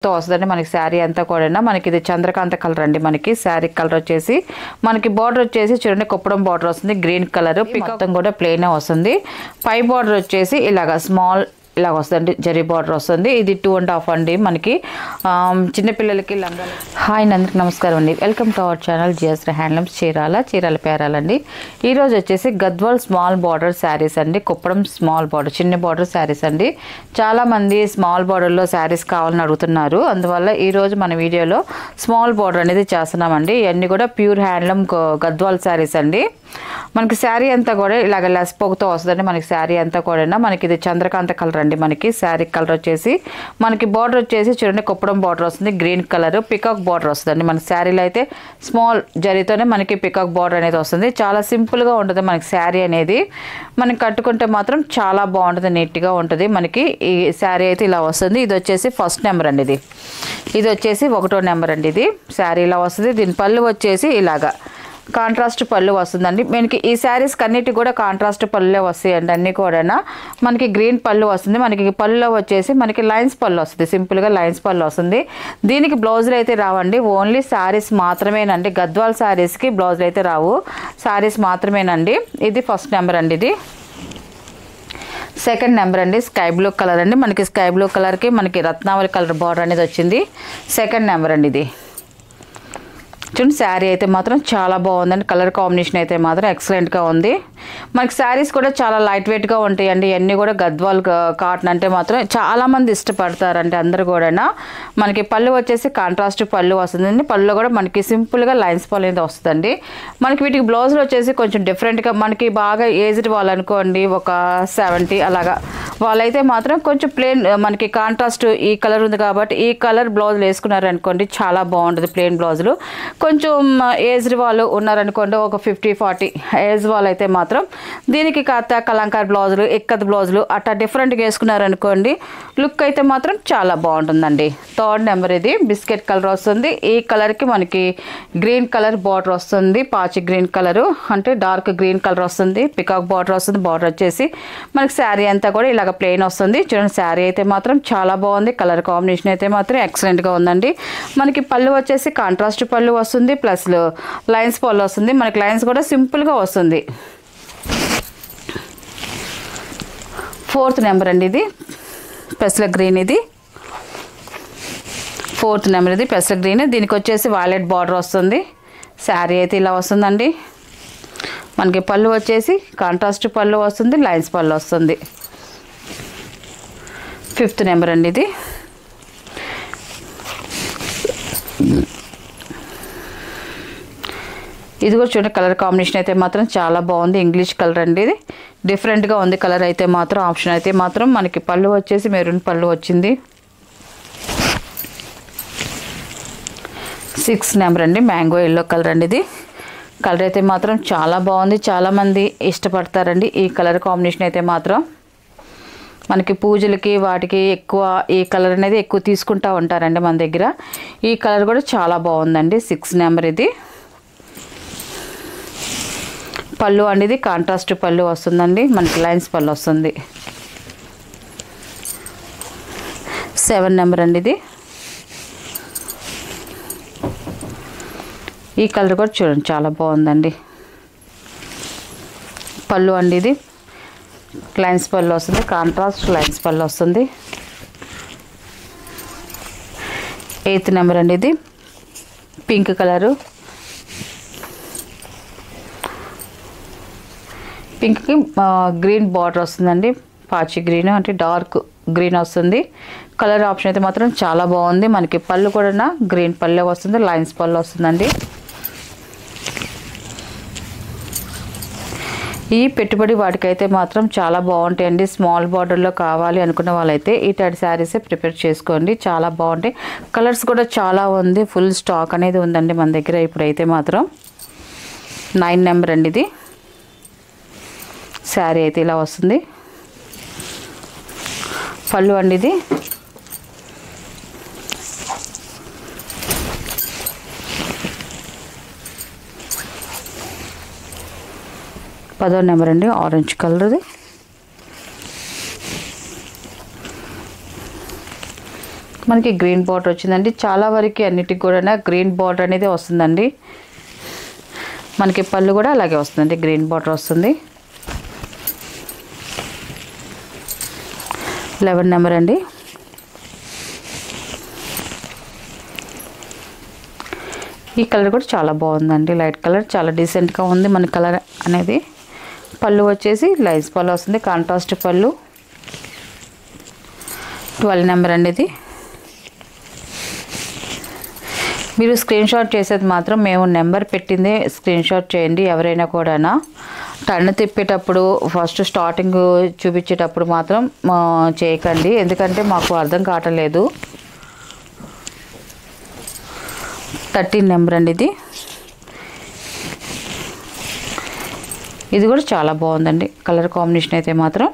తో వస్తుందండి మనకి శారీ అంతా కూడా మనకి ఇది చంద్రకాంత కలర్ అండి మనకి శారీ కలర్ వచ్చేసి మనకి బార్డర్ వచ్చేసి చూడండి కుప్పడం బార్డర్ వస్తుంది గ్రీన్ కలర్ మొత్తం కూడా ప్లెయిన్ వస్తుంది పై బార్డర్ వచ్చేసి ఇలాగా స్మాల్ ఇలా వస్తుంది జరీ బార్డర్ వస్తుంది ఇది 2.5 అండి మనకి చిన్న పిల్లలకి లంగాలు హాయ్ అందరికి నమస్కారం అండి welcome to our channel GSR handlooms Chirala పేరాలండి ఈ రోజు వచ్చేసి గద్వాల్ స్మాల్ బార్డర్ శారీస్ అండి కుప్పడం స్మాల్ బార్డర్ చిన్న బార్డర్ శారీస్ అండి చాలా మంది స్మాల్ బార్డర్ లో శారీస్ కావాలని అడుగుతున్నారు అందువల్ల ఈ రోజు మన వీడియోలో స్మాల్ బార్డర్ అనేది చేస్తున్నామండి ఇవన్నీ కూడా ప్యూర్ హ్యాండ్లూమ్ గద్వాల్ శారీస్ అండి మనకి శారీ అంతా కూడా ఇలాగ లెస్ పోగుతో వస్తుందండి మనకి శారీ అంతా కూడా మనకి ఇది చంద్రకాంత కలర్ అండి మనకి శారీ కలర్ వచ్చేసి మనకి బార్డర్ వచ్చేసి చూడండి కుప్పడం బార్డర్ వస్తుంది గ్రీన్ కలర్ పికాక్ బార్డర్ వస్తుందండి మన శారీలో అయితే స్మాల్ జరీతోనే మనకి పికాక్ బార్డర్ అనేది వస్తుంది చాలా సింపుల్ గా ఉంటుంది మనకి శారీ అనేది మనం కట్టుకుంటే మాత్రం చాలా బాగుంటుంది నీట్ గా ఉంటుంది మనకి ఈ శారీ అయితే ఇలా వస్తుంది ఇది వచ్చేసి ఫస్ట్ నెంబర్ అండి ఇది వచ్చేసి 1వ నెంబర్ అండి ఇది శారీ ఇలా వస్తుంది దీని పళ్ళు వచ్చేసి ఇలాగా కాంట్రాస్ట్ పళ్ళు వస్తుందండి మనకి ఈ శారీస్ కన్నిటి కూడా కాంట్రాస్ట్ పళ్ళే వస్తాయండి అన్నీ కూడా మనకి గ్రీన్ పళ్ళు వస్తుంది మనకి పళ్ళులో వచ్చేసి మనకి లైన్స్ పళ్ళు వస్తుంది సింపుల్గా లైన్స్ పళ్ళు వస్తుంది దీనికి బ్లౌజులు అయితే రావండి ఓన్లీ శారీస్ మాత్రమేనండి గద్వాల్ శారీస్కి బ్లౌజులు అయితే రావు శారీస్ మాత్రమేనండి ఇది ఫస్ట్ నెంబర్ అండి ఇది సెకండ్ నెంబర్ అండి స్కై బ్లూ కలర్ అండి మనకి స్కై బ్లూ కలర్కి మనకి రత్నావళి కలర్ బార్డర్ అనేది వచ్చింది సెకండ్ నెంబర్ అండి ఇది చూడండి శారీ అయితే మాత్రం చాలా బాగుందండి కలర్ కాంబినేషన్ అయితే మాత్రం ఎక్సలెంట్గా ఉంది మనకి శారీస్ కూడా చాలా లైట్ వెయిట్గా ఉంటాయండి ఇవన్నీ కూడా గద్వాల్ కాటన్ అంటే మాత్రం చాలామంది ఇష్టపడతారండి అందరు కూడా మనకి పళ్ళు వచ్చేసి కాంట్రాస్ట్ పళ్ళు వస్తుందండి పళ్ళు కూడా మనకి సింపుల్గా లైన్స్ పళ్ళు అనేది వస్తుందండి మనకి వీటికి బ్లౌజులు వచ్చేసి కొంచెం డిఫరెంట్గా మనకి బాగా ఏజ్డ్ వాళ్ళు అనుకోండి ఒక 70 అలాగా వాళ్ళైతే మాత్రం కొంచెం ప్లెయిన్ మనకి కాంట్రాస్ట్ ఈ కలర్ ఉంది కాబట్టి ఈ కలర్ బ్లౌజులు వేసుకున్నారనుకోండి చాలా బాగుంటుంది ప్లెయిన్ బ్లౌజులు కొంచెం ఏజ్డ్ వాళ్ళు ఉన్నారనుకోండి ఒక 50-40 ఏజ్ వాళ్ళు అయితే మాత్రం దీనికి కాస్త కలంకార్ బ్లౌజులు ఎక్కత్ బ్లౌజులు అట్లా డిఫరెంట్గా వేసుకున్నారనుకోండి లుక్ అయితే మాత్రం చాలా బాగుంటుందండి థర్డ్ నెంబర్ ఇది బిస్కెట్ కలర్ వస్తుంది ఈ కలర్కి మనకి గ్రీన్ కలర్ బార్డర్ వస్తుంది పాచి గ్రీన్ కలరు అంటే డార్క్ గ్రీన్ కలర్ వస్తుంది పికాక్ బార్డర్ వస్తుంది బార్డర్ వచ్చేసి మనకి శారీ అంతా కూడా ఇలాగ ప్లెయిన్ వస్తుంది చూడండి శారీ అయితే మాత్రం చాలా బాగుంది కలర్ కాంబినేషన్ అయితే మాత్రం ఎక్సలెంట్గా ఉందండి మనకి పళ్ళు వచ్చేసి కాంట్రాస్ట్ పళ్ళు వస్తుంది ప్లస్ లైన్స్ పళ్ళు వస్తుంది మనకి లైన్స్ కూడా సింపుల్గా వస్తుంది ఫోర్త్ నెంబర్ అండి ఇది పెసల గ్రీన్ ఇది ఫోర్త్ నెంబర్ ఇది పెసల గ్రీన్ దీనికి వచ్చేసి వాయిలెట్ బార్డర్ వస్తుంది శారీ అయితే ఇలా వస్తుందండి మనకి పళ్ళు వచ్చేసి కాంట్రాస్ట్ పళ్ళు వస్తుంది లైన్స్ పళ్ళు వస్తుంది ఫిఫ్త్ నెంబర్ అండి ఇది ఇది కూడా చూడండి కలర్ కాంబినేషన్ అయితే మాత్రం చాలా బాగుంది ఇంగ్లీష్ కలర్ అండి ఇది డిఫరెంట్గా ఉంది కలర్ అయితే మాత్రం ఆప్షన్ అయితే మాత్రం మనకి పళ్ళు వచ్చేసి మెరూన్ పళ్ళు వచ్చింది 6 నెంబర్ అండి మ్యాంగో ఎల్లో కలర్ అండి ఇది కలర్ అయితే మాత్రం చాలా బాగుంది చాలామంది ఇష్టపడతారండి ఈ కలర్ కాంబినేషన్ అయితే మాత్రం మనకి పూజలకి వాటికి ఎక్కువ ఈ కలర్ అనేది ఎక్కువ తీసుకుంటూ ఉంటారండి మన దగ్గర ఈ కలర్ కూడా చాలా బాగుందండి 6 నెంబర్ ఇది పళ్ళు అనేది కాంట్రాస్ట్ పళ్ళు వస్తుందండి మనకి లైన్స్ పళ్ళు వస్తుంది 7 నెంబర్ అండి ఇది ఈ కలర్ కూడా చూడండి చాలా బాగుందండి పళ్ళు అండి ఇది లైన్స్ పళ్ళు వస్తుంది కాంట్రాస్ట్ లైన్స్ పళ్ళు వస్తుంది 8th నెంబర్ అండి ఇది పింక్ కలరు పింక్కి గ్రీన్ బార్డర్ వస్తుందండి పాచి గ్రీన్ అంటే డార్క్ గ్రీన్ వస్తుంది కలర్ ఆప్షన్ అయితే మాత్రం చాలా బాగుంది మనకి పళ్ళు కూడా గ్రీన్ పళ్ళు వస్తుంది లైన్స్ పళ్ళు వస్తుందండి ఈ పెట్టుబడి వాటికైతే మాత్రం చాలా బాగుంటాయండి స్మాల్ బార్డర్లో కావాలి అనుకున్న వాళ్ళైతే ఈ టైప్ శారీసే ప్రిపేర్ చేసుకోండి చాలా బాగుంటాయి కలర్స్ కూడా చాలా ఉంది ఫుల్ స్టాక్ అనేది ఉందండి మన దగ్గర ఇప్పుడైతే మాత్రం 9 నెంబర్ అండి ఇది శారీ అయితే ఇలా వస్తుంది పళ్ళు అండి ఇది పదో నెంబర్ అండి ఆరెంజ్ కలర్ది మనకి గ్రీన్ బార్డర్ వచ్చిందండి. చాలా వరకు అన్నిటికి కూడా గ్రీన్ బార్డర్ అనేది వస్తుందండి. మనకి పళ్ళు కూడా అలాగే వస్తుందండి, గ్రీన్ బార్డర్ వస్తుంది. 11 నెంబర్ అండి. ఈ కలర్ కూడా చాలా బాగుందండి, లైట్ కలర్, చాలా డీసెంట్గా ఉంది మన కలర్ అనేది. పళ్ళు వచ్చేసి లైన్స్ పళ్ళు వస్తుంది, కాంట్రాస్ట్ పళ్ళు. 12 నెంబర్ అండి ఇది. మీరు స్క్రీన్ షాట్ చేసేది మాత్రం మేము నెంబర్ పెట్టిందే స్క్రీన్ షాట్ చేయండి. ఎవరైనా కూడా టర్న్ తిప్పేటప్పుడు ఫస్ట్ స్టార్టింగ్ చూపించేటప్పుడు మాత్రం చేయకండి, ఎందుకంటే మాకు అర్థం కావట్లేదు. 13 నెంబర్ అండి ఇది. ఇది కూడా చాలా బాగుందండి కలర్ కాంబినేషన్ అయితే మాత్రం.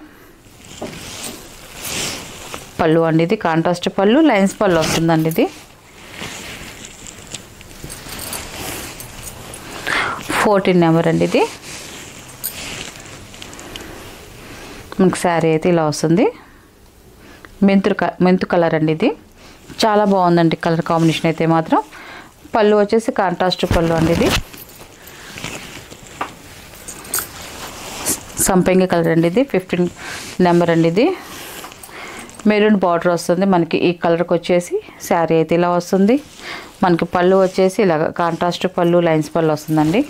పళ్ళు అండి ఇది, కాంట్రాస్ట్ పళ్ళు, లైన్స్ పళ్ళు వస్తుందండి ఇది. 14 నెంబర్ అండి ఇది. మనకు శారీ అయితే ఇలా వస్తుంది, మెంతు కలర్ అండి ఇది. చాలా బాగుందండి కలర్ కాంబినేషన్ అయితే మాత్రం. పళ్ళు వచ్చేసి కాంట్రాస్ట్ పళ్ళు అండి ఇది. సంపంగి కలర్ అండి ఇది. 15 నెంబర్ అండి ఇది. మెరూన్ బార్డర్ వస్తుంది మనకి. ఈ కలర్కి వచ్చేసి శారీ అయితే ఇలా వస్తుంది. మనకి పళ్ళు వచ్చేసి ఇలాగ కాంట్రాస్ట్ పళ్ళు, లైన్స్ పళ్ళు వస్తుందండి.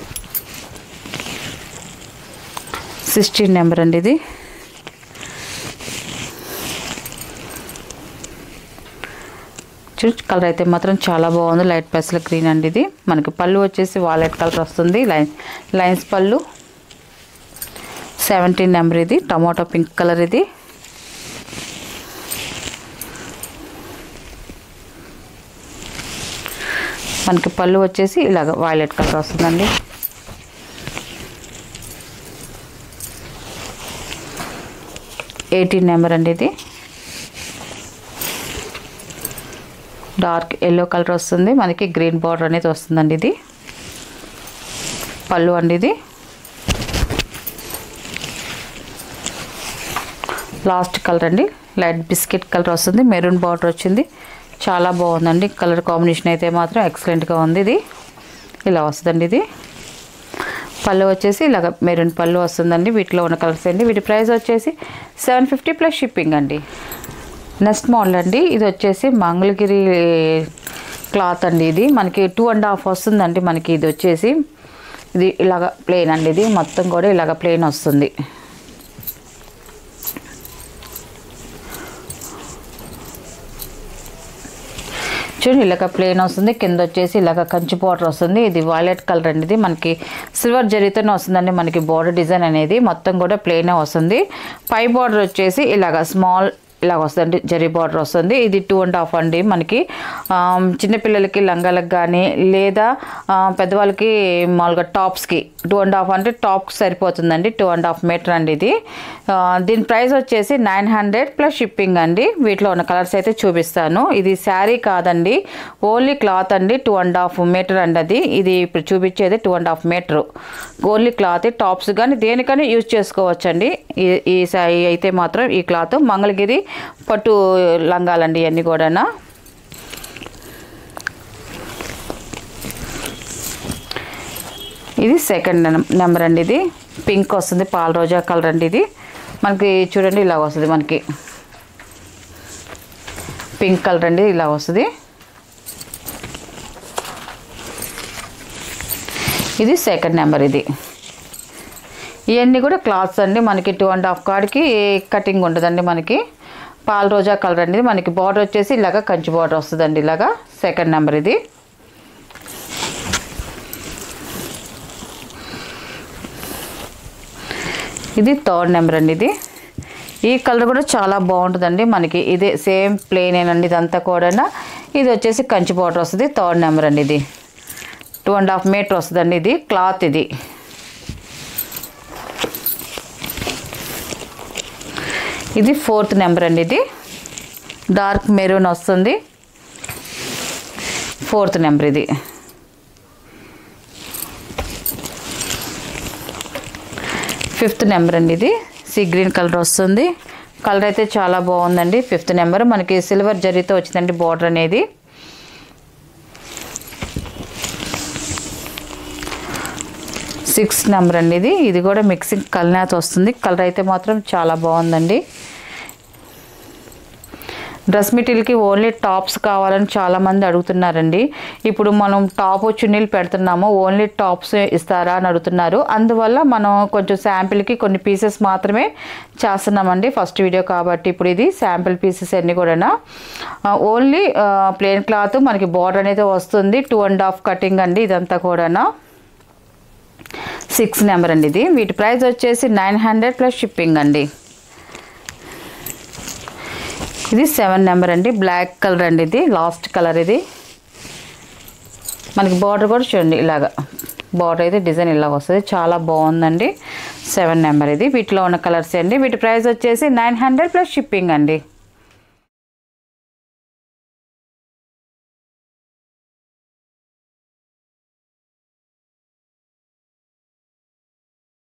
16 నెంబర్ అండి ఇది. కలర్ అయితే మాత్రం చాలా బాగుంది, లైట్ పెసల గ్రీన్ అండి ఇది. మనకి పళ్ళు వచ్చేసి వాలెట్ కలర్ వస్తుంది, లైన్స్ పళ్ళు. 17 నెంబర్ ఇది. టమాటో పింక్ కలర్ ఇది. మనకి పళ్ళు వచ్చేసి ఇలాగ వైలెట్ కలర్ వస్తుందండి. 18 నెంబర్ అండి ఇది. డార్క్ ఎల్లో కలర్ వస్తుంది మనకి, గ్రీన్ బార్డర్ అనేది వస్తుందండి ఇది. పళ్ళు అండి ఇది. లాస్ట్ కలర్ అండి, లైట్ బిస్కెట్ కలర్ వస్తుంది, మెరూన్ బార్డర్ వచ్చింది. చాలా బాగుందండి కలర్ కాంబినేషన్ అయితే మాత్రం ఎక్సలెంట్గా ఉంది. ఇది ఇలా వస్తుందండి ఇది. పళ్ళు వచ్చేసి ఇలాగ మెరూన్ పళ్ళు వస్తుందండి. వీటిలో ఉన్న కలర్స్ అండి. వీటి ప్రైస్ వచ్చేసి 750 ప్లస్ షిప్పింగ్ అండి. నెక్స్ట్ మోడల్ అండి. ఇది వచ్చేసి మంగళగిరి క్లాత్ అండి. ఇది మనకి 2.5 వస్తుందండి మనకి. ఇది వచ్చేసి ఇది ఇలాగ ప్లెయిన్ అండి. ఇది మొత్తం కూడా ఇలాగ ప్లెయిన్ వస్తుంది. చూడండి ఇలాగ ప్లెయిన్ వస్తుంది. కింద వచ్చేసి ఇలాగ కంచి బార్డర్ వస్తుంది. ఇది వైలెట్ కలర్ అండి. ఇది మనకి సిల్వర్ జరీతోనే వస్తుందండి మనకి బార్డర్ డిజైన్ అనేది. మొత్తం కూడా ప్లెయిన్ వస్తుంది. పై బార్డర్ వచ్చేసి ఇలాగ స్మాల్ ఇలాగ వస్తుంది, జరీ బార్డర్ వస్తుంది. ఇది 2.5 అండి మనకి. చిన్నపిల్లలకి లంగాలకు కానీ లేదా పెద్దవాళ్ళకి మామూలుగా టాప్స్కి 2.5 అంటే టాప్కి సరిపోతుందండి. 2.5 మీటర్ అండి ఇది. దీని ప్రైస్ వచ్చేసి 900 ప్లస్ షిప్పింగ్ అండి. వీటిలో ఉన్న కలర్స్ అయితే చూపిస్తాను. ఇది శారీ కాదండి, ఓన్లీ క్లాత్ అండి. 2.5 మీటర్ అండి అది. ఇది ఇప్పుడు చూపించేది 2.5 మీటర్ ఓన్లీ క్లాత్. టాప్స్ కానీ దేనికని యూజ్ చేసుకోవచ్చండి. ఈ అయితే మాత్రం ఈ క్లాత్ మంగళగిరి పట్టు లంగాలండి ఇవన్నీ కూడా. ఇది సెకండ్ నెంబర్ అండి. ఇది పింక్ వస్తుంది, పాల రోజా కలర్ అండి. ఇది మనకి చూడండి ఇలా వస్తుంది మనకి పింక్ కలర్ అండి. ఇలా వస్తుంది. ఇది సెకండ్ నెంబర్. ఇది ఇవన్నీ కూడా క్లాత్స్ అండి మనకి. 2.5 కాడికి కటింగ్ ఉంటుందండి మనకి. పాల రోజా కలర్ అండి. మనకి బార్డర్ వచ్చేసి ఇలాగ కంచి బార్డర్ వస్తుందండి. ఇలాగా సెకండ్ నెంబర్. ఇది ఇది థర్డ్ నెంబర్ అండి. ఇది ఈ కలర్ కూడా చాలా బాగుంటుందండి మనకి. ఇదే సేమ్ ప్లెయిన్ ఏనండి ఇదంతా కూడా. ఇది వచ్చేసి కంచి బార్డర్ వస్తుంది. థర్డ్ నెంబర్ అండి. ఇది 2.5 మీటర్ వస్తుందండి. ఇది క్లాత్. ఇది ఇది ఫోర్త్ నెంబర్ అండి. ఇది డార్క్ మెరూన్ వస్తుంది. Fourth number. ఇది ఫిఫ్త్ నెంబర్ అండి. ఇది సీ గ్రీన్ కలర్ వస్తుంది. కలర్ అయితే చాలా బాగుందండి. 5th నెంబర్ మనకి సిల్వర్ జరీతో వచ్చిందండి బార్డర్ అనేది. సిక్స్త్ నెంబర్ అండి ఇది కూడా మిక్సింగ్ కలర్ వస్తుంది. కలర్ అయితే మాత్రం చాలా బాగుందండి. డ్రెస్ మెటీరియల్కి ఓన్లీ టాప్స్ కావాలని చాలామంది అడుగుతున్నారండి. ఇప్పుడు మనం టాప్ చున్నీలు పెడుతున్నాము, ఓన్లీ టాప్స్ ఇస్తారా అని అడుగుతున్నారు. అందువల్ల మనం కొంచెం శాంపిల్కి కొన్ని పీసెస్ మాత్రమే చేస్తున్నామండి, ఫస్ట్ వీడియో కాబట్టి. ఇప్పుడు ఇది శాంపిల్ పీసెస్ అన్నీ కూడా ఓన్లీ ప్లెయిన్ క్లాత్ మనకి బార్డర్ అనేది వస్తుంది. 2.5 కటింగ్ అండి ఇదంతా కూడా. 6 నెంబర్ అండి ఇది. వీటి ప్రైస్ వచ్చేసి 900 ప్లస్ షిప్పింగ్ అండి. ఇది 7 నెంబర్ అండి. బ్లాక్ కలర్ అండి ఇది, లాస్ట్ కలర్ ఇది. మనకి బార్డర్ కూడా చూడండి ఇలాగా, బార్డర్ అయితే డిజైన్ ఇలా వస్తుంది, చాలా బాగుందండి. 7 నెంబర్ ఇది. వీటిలో ఉన్న కలర్స్ అండి. వీటి ప్రైస్ వచ్చేసి 900 ప్లస్ షిప్పింగ్ అండి.